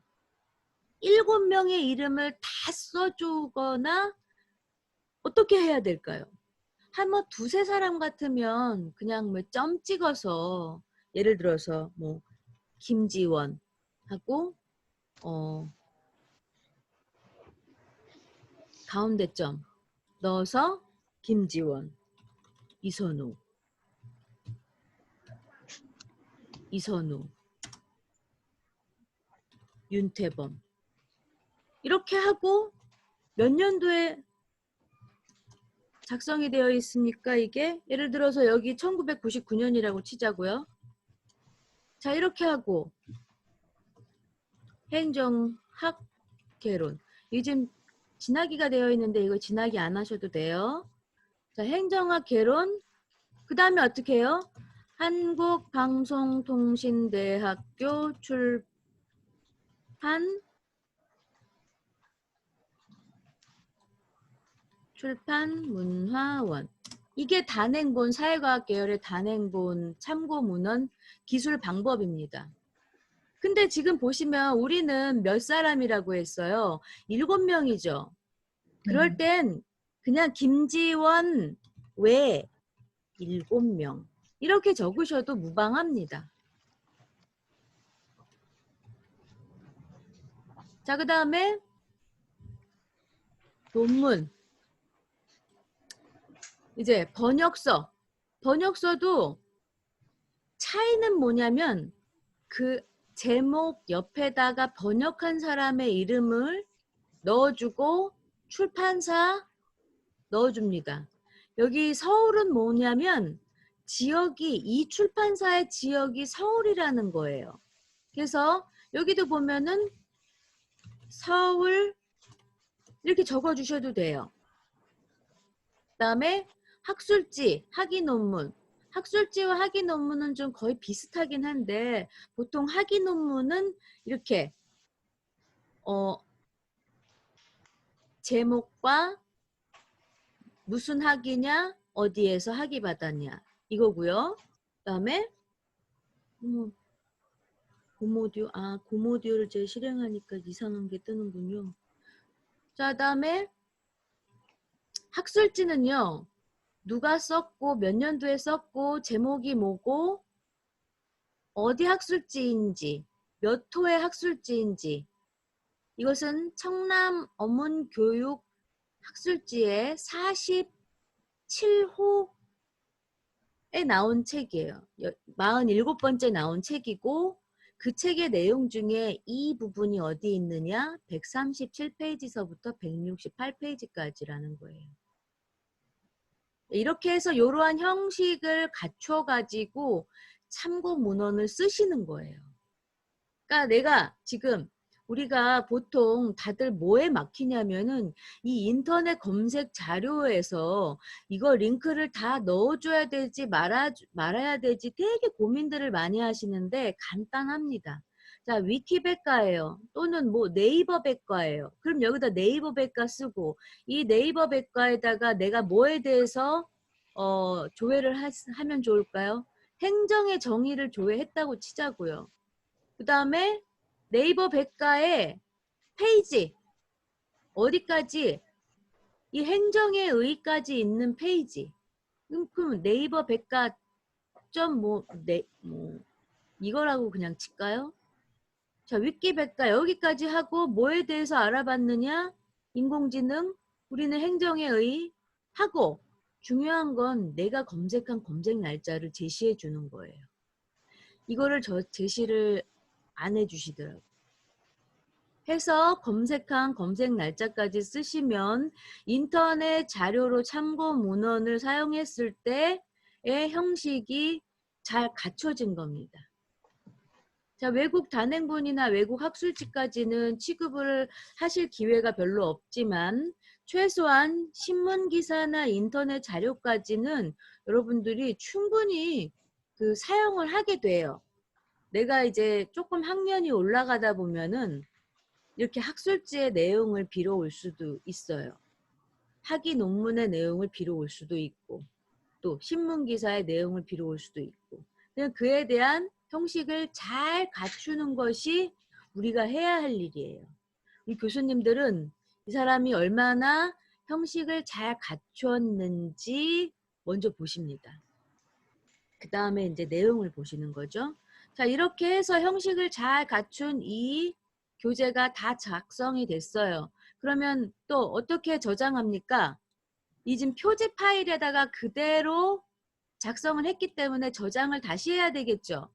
7명의 이름을 다 써주거나 어떻게 해야 될까요? 한 뭐 두세 사람 같으면 그냥 뭐 점 찍어서 예를 들어서 뭐 김지원 하고 가운데 점 넣어서 김지원, 이선우, 윤태범 이렇게 하고 몇 년도에 작성이 되어 있습니까? 이게 예를 들어서 여기 1999년이라고 치자고요. 자, 이렇게 하고 행정학 개론 요즘 진학이가 되어 있는데 이거 진학이 안 하셔도 돼요. 자, 행정학 개론 그 다음에 어떻게 해요? 한국방송통신대학교 출판문화원 이게 단행본 사회과학 계열의 단행본 참고문헌 기술 방법입니다. 근데 지금 보시면 우리는 몇 사람이라고 했어요? 7명이죠. 그럴 땐 그냥 김지원 외 7명 이렇게 적으셔도 무방합니다. 자, 그 다음에 논문 이제 번역서도 차이는 뭐냐면 그 제목 옆에다가 번역한 사람의 이름을 넣어주고 출판사 넣어줍니다. 여기 서울은 뭐냐면 지역이 이 출판사의 지역이 서울이라는 거예요. 그래서 여기도 보면은 서울 이렇게 적어주셔도 돼요. 그 다음에 학술지, 학위 논문. 학술지와 학위 논문은 좀 거의 비슷하긴 한데 보통 학위 논문은 이렇게 제목과 무슨 학위냐, 어디에서 학위 받았냐 이거고요. 그 다음에 고모듀를 제가 실행하니까 이상한 게 뜨는군요. 자, 다음에 학술지는요. 누가 썼고 몇 년도에 썼고 제목이 뭐고 어디 학술지인지 몇 호의 학술지인지 이것은 청남 어문교육 학술지의 47호에 나온 책이에요. 47번째 나온 책이고 그 책의 내용 중에 이 부분이 어디 있느냐 137페이지서부터 168페이지까지라는 거예요. 이렇게 해서 이러한 형식을 갖춰가지고 참고 문헌을 쓰시는 거예요. 그러니까 내가 지금 우리가 보통 다들 뭐에 막히냐면은 이 인터넷 검색 자료에서 이거 링크를 다 넣어줘야 될지 말아야 될지 되게 고민들을 많이 하시는데 간단합니다. 자, 위키백과예요. 또는 뭐 네이버 백과예요. 그럼 여기다 네이버 백과 쓰고 이 네이버 백과에다가 내가 뭐에 대해서 조회를 하면 좋을까요? 행정의 정의를 조회했다고 치자고요. 그 다음에 네이버 백과의 페이지 어디까지 이 행정의 의까지 있는 페이지 그럼 네이버 백과 이거라고 그냥 칠까요? 자, 위키백과 여기까지 하고 뭐에 대해서 알아봤느냐? 인공지능, 우리는 행정의 의 하고 중요한 건 내가 검색한 검색 날짜를 제시해 주는 거예요. 이거를 제시를 안 해주시더라고요. 해서 검색한 검색 날짜까지 쓰시면 인터넷 자료로 참고 문헌을 사용했을 때의 형식이 잘 갖춰진 겁니다. 자, 외국 단행본이나 외국 학술지까지는 취급을 하실 기회가 별로 없지만 최소한 신문 기사나 인터넷 자료까지는 여러분들이 충분히 그 사용을 하게 돼요. 내가 이제 조금 학년이 올라가다 보면은 이렇게 학술지의 내용을 빌어올 수도 있어요. 학위 논문의 내용을 빌어올 수도 있고 또 신문 기사의 내용을 빌어올 수도 있고 그냥 그에 대한 형식을 잘 갖추는 것이 우리가 해야 할 일이에요. 우리 교수님들은 이 사람이 얼마나 형식을 잘 갖췄는지 먼저 보십니다. 그 다음에 이제 내용을 보시는 거죠. 자, 이렇게 해서 형식을 잘 갖춘 이 교재가 다 작성이 됐어요. 그러면 또 어떻게 저장합니까? 이 지금 표지 파일에다가 그대로 작성을 했기 때문에 저장을 다시 해야 되겠죠.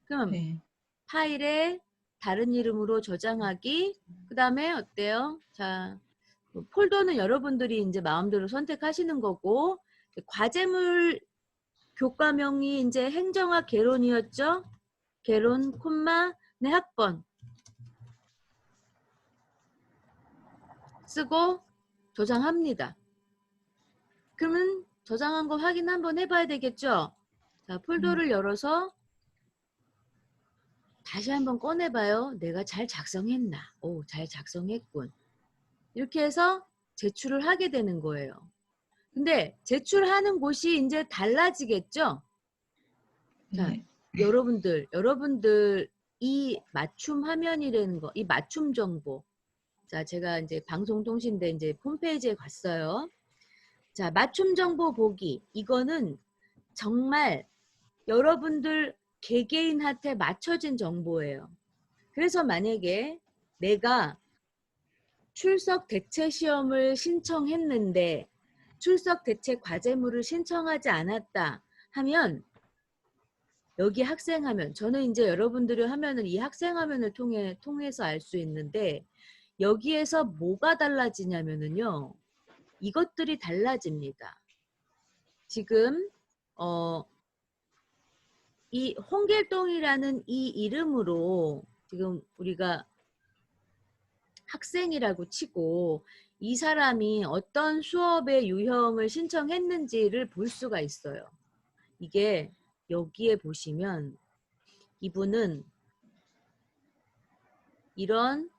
그럼 네. 파일에 다른 이름으로 저장하기, 그 다음에 어때요? 자, 폴더는 여러분들이 이제 마음대로 선택하시는 거고, 과제물 교과명이 이제 행정학 개론이었죠? 개론, 콤마, 네, 학번. 쓰고 저장합니다. 그러면 저장한 거 확인 한번 해봐야 되겠죠? 자, 폴더를 열어서 다시 한번 꺼내봐요. 내가 잘 작성했나? 오, 잘 작성했군. 이렇게 해서 제출을 하게 되는 거예요. 근데 제출하는 곳이 이제 달라지겠죠? 자, 네. 여러분들 이 맞춤 화면이라는 거, 이 맞춤 정보. 자, 제가 이제 방송통신대 이제 홈페이지에 갔어요. 자, 맞춤 정보 보기. 이거는 정말 여러분들 개개인한테 맞춰진 정보예요. 그래서 만약에 내가 출석 대체 시험을 신청했는데 출석 대체 과제물을 신청하지 않았다 하면 여기 학생화면, 저는 이제 여러분들이 하면은 이 학생화면을 통해서 알 수 있는데 여기에서 뭐가 달라지냐면은요. 이것들이 달라집니다. 지금 이 홍길동이라는 이 이름으로 지금 우리가 학생이라고 치고 이 사람이 어떤 수업의 유형을 신청했는지를 볼 수가 있어요. 이게 여기에 보시면 이분은 이런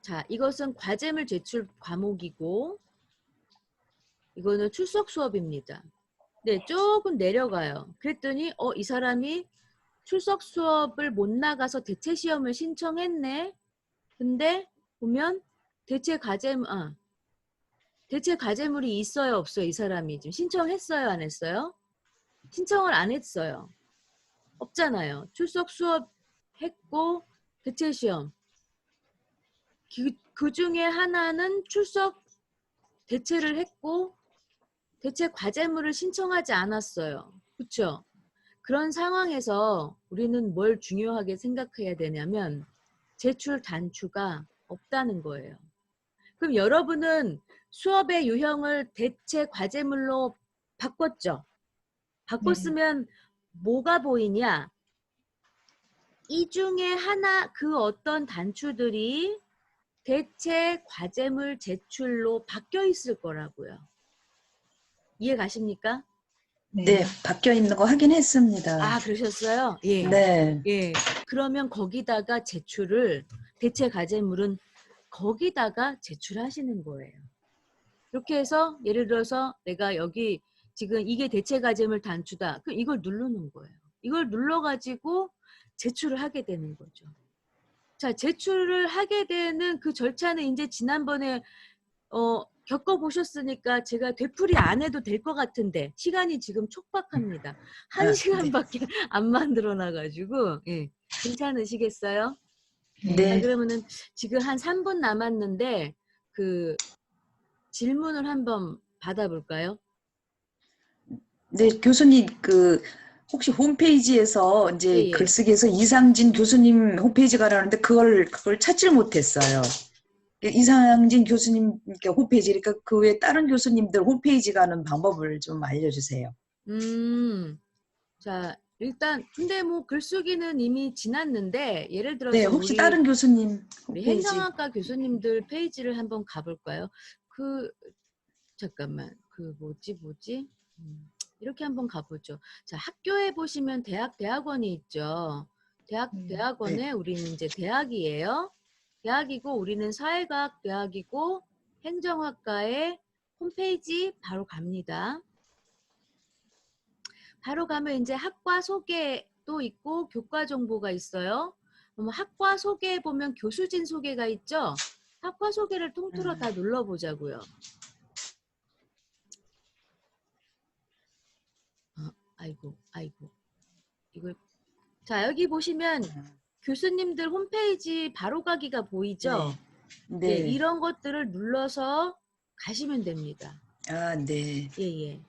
자, 이것은 과제물 제출 과목이고 이거는 출석 수업입니다. 네, 조금 내려가요. 그랬더니 이 사람이 출석 수업을 못 나가서 대체 시험을 신청했네. 근데 보면 대체 과제물이 있어요, 없어요? 이 사람이 지금 신청했어요, 안 했어요? 신청을 안 했어요. 없잖아요. 출석 수업 했고 대체 시험. 그 중에 하나는 출석 대체를 했고 대체 과제물을 신청하지 않았어요. 그렇죠? 그런 상황에서 우리는 뭘 중요하게 생각해야 되냐면 제출 단추가 없다는 거예요. 그럼 여러분은 수업의 유형을 대체 과제물로 바꿨죠? 바꿨으면 뭐가 보이냐? 이 중에 하나 그 어떤 단추들이 대체 과제물 제출로 바뀌어 있을 거라고요. 이해 가십니까? 네, 바뀌어 있는 거 확인했습니다. 아, 그러셨어요? 예. 네. 예. 그러면 거기다가 제출을 대체 과제물은 거기다가 제출하시는 거예요. 이렇게 해서 예를 들어서 내가 여기 지금 이게 대체 과제물 단추다. 그럼 이걸 누르는 거예요. 이걸 눌러가지고 제출을 하게 되는 거죠. 자, 제출을 하게 되는 그 절차는 이제 지난번에 겪어보셨으니까 제가 되풀이 안 해도 될 것 같은데 시간이 지금 촉박합니다. 한 시간밖에 안 만들어놔가지고 예, 괜찮으시겠어요? 네. 자, 그러면은 지금 한 3분 남았는데 그 질문을 한번 받아볼까요? 네, 교수님 혹시 홈페이지에서 이제 예, 예. 글쓰기에서 이상진 교수님 홈페이지 가라는데 그걸 찾질 못했어요. 이상진 교수님 홈페이지, 그러니까 그 외에 다른 교수님들 홈페이지 가는 방법을 좀 알려주세요. 자, 일단 근데 뭐 글쓰기는 이미 지났는데 예를 들어서 네, 혹시 우리 다른 교수님 우리 홈페이지. 행정학과 교수님들 페이지를 한번 가볼까요? 그 잠깐만 그 뭐지? 이렇게 한번 가보죠. 자, 학교에 보시면 대학원이 있죠. 네. 대학원에 우리는 이제 대학이에요. 대학이고 우리는 사회과학 대학이고 행정학과의 홈페이지 바로 갑니다. 바로 가면 이제 학과 소개도 있고 교과 정보가 있어요. 그럼 학과 소개에 보면 교수진 소개가 있죠. 학과 소개를 통틀어 다 눌러보자고요. 아이고. 이걸 자, 여기 보시면 교수님들 홈페이지 바로 가기가 보이죠? 네. 예, 이런 것들을 눌러서 가시면 됩니다. 아, 네. 예.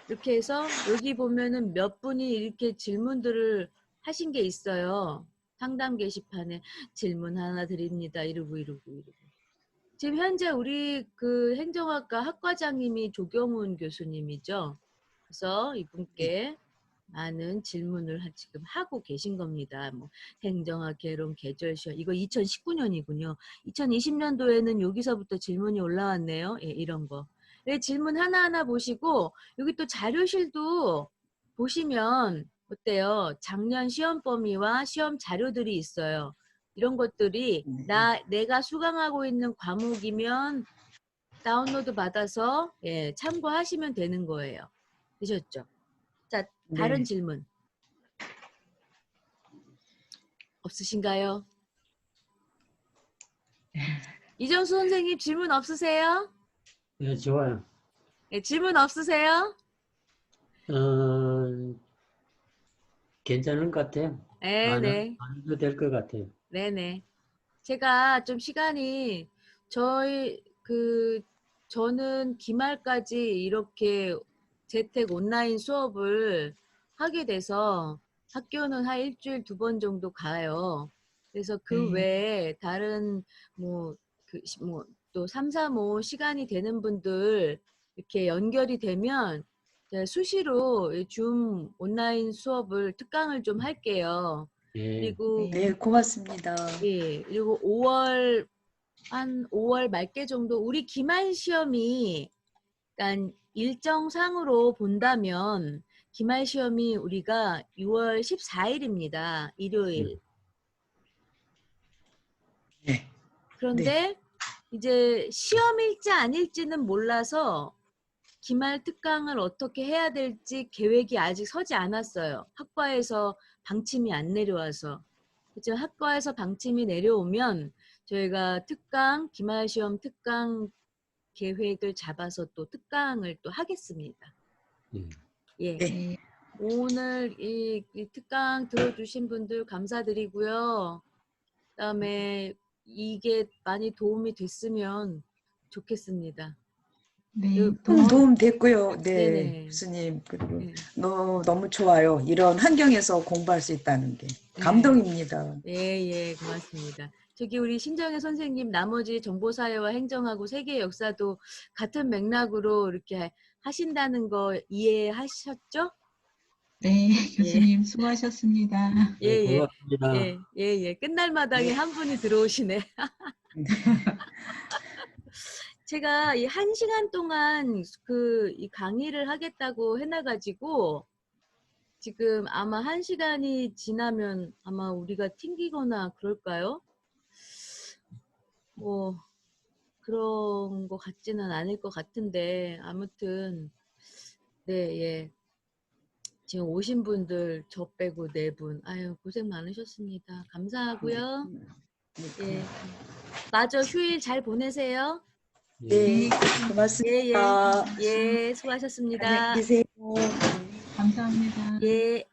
이렇게 해서 여기 보면은 몇 분이 이렇게 질문들을 하신 게 있어요. 상담 게시판에 질문 하나 드립니다. 이러고. 지금 현재 우리 그 행정학과 학과장님이 조경훈 교수님이죠. 그래서 이분께 많은 질문을 지금 하고 계신 겁니다. 뭐 행정학 개론 계절 시험 이거 2019년이군요. 2020년도에는 여기서부터 질문이 올라왔네요. 예, 이런 거. 네, 질문 하나하나 보시고 여기 또 자료실도 보시면 어때요? 작년 시험 범위와 시험 자료들이 있어요. 이런 것들이 내가 수강하고 있는 과목이면 다운로드 받아서 예, 참고하시면 되는 거예요. 되셨죠? 자, 다른 네. 질문 없으신가요? 이정수 선생님 질문 없으세요? 네, 좋아요. 네, 질문 없으세요? 괜찮은 것 같아요. 네. 안 해도 될 것 같아요. 네네. 제가 좀 시간이 저는 기말까지 이렇게 재택 온라인 수업을 하게 돼서 학교는 한 일주일 2번 정도 가요. 그래서 그 외에 다른 또 3, 4, 5 시간이 되는 분들 이렇게 연결이 되면 제가 수시로 줌 온라인 수업을 특강을 좀 할게요. 예. 그리고 네, 고맙습니다. 예, 그리고 5월 말께 정도 우리 기말 시험이 일단 일정상으로 본다면 기말 시험이 우리가 6월 14일입니다. 일요일. 네. 그런데 이제 시험일지 아닐지는 몰라서 기말 특강을 어떻게 해야 될지 계획이 아직 서지 않았어요. 학과에서 방침이 안 내려와서. 그죠? 학과에서 방침이 내려오면 저희가 기말 시험 특강 계획을 잡아서 또 특강을 또 하겠습니다. 예. 네. 오늘 이 특강 들어주신 분들 감사드리고요. 그다음에 이게 많이 도움이 됐으면 좋겠습니다. 네, 도움 됐고요. 네, 네네. 교수님. 그리고 네. 너무 좋아요. 이런 환경에서 공부할 수 있다는 게 감동입니다. 예, 고맙습니다. 저기 우리 신정혜 선생님 나머지 정보사회와 행정하고 세계 역사도 같은 맥락으로 이렇게 하신다는 거 이해하셨죠? 네, 교수님 수고하셨습니다. 네, 고맙습니다. 예. 끝날 마당에 한 분이 들어오시네. 제가 이 1시간 동안 이 강의를 하겠다고 해놔가지고 지금 아마 1시간이 지나면 아마 우리가 튕기거나 그럴까요? 뭐 그런 것 같지는 않을 것 같은데 아무튼 네, 예. 지금 오신 분들 저 빼고 4분 아유 고생 많으셨습니다. 감사하고요. 예. 마저 휴일 잘 보내세요. 네, 고맙습니다. 예, 수고하셨습니다. 안녕히 계세요. 감사합니다. 예.